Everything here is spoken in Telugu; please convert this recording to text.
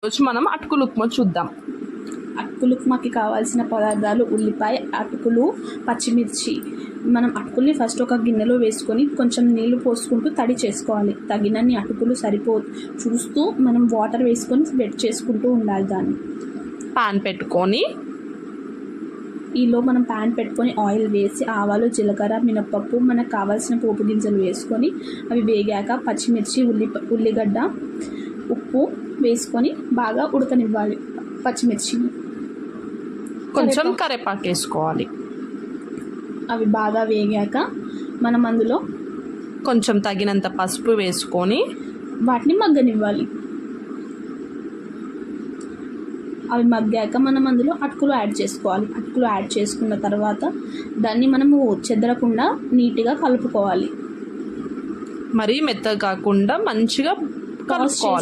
రోజు మనం అటుకులు ఉప్మా చూద్దాం. అటుకులు ఉప్మాకి కావాల్సిన పదార్థాలు ఉల్లిపాయ, అటుకులు, పచ్చిమిర్చి. మనం అటుకుల్ని ఫస్ట్ ఒక గిన్నెలో వేసుకొని కొంచెం నీళ్లు పోసుకుంటూ తడి చేసుకోవాలి. తగినన్ని అటుకులు చూస్తూ మనం వాటర్ వేసుకొని వెట్ చేసుకుంటూ ఉండాలి. దాన్ని పాన్ పెట్టుకొని ఈలో మనం ప్యాన్ పెట్టుకొని ఆయిల్ వేసి ఆవాలు, జీలకర్ర, మినపప్పు, మనకు కావాల్సిన పోపు గింజలు వేసుకొని అవి వేగాక పచ్చిమిర్చి, ఉల్లిగడ్డ, ఉప్పు వేసుకొని బాగా ఉడకనివ్వాలి. పచ్చిమిర్చిని కొంచెం కరివేపాకు వేసుకోవాలి. అవి బాగా వేగాక మనం అందులో కొంచెం తగినంత పసుపు వేసుకొని వాటిని మగ్గనివ్వాలి. అవి మగ్గాక మనం అందులో అటుకులు యాడ్ చేసుకోవాలి. అటుకులు యాడ్ చేసుకున్న తర్వాత దాన్ని మనము చెదరకుండా నీట్గా కలుపుకోవాలి. మరీ మెత్తగా కాకుండా మంచిగా కలుపుకోవాలి.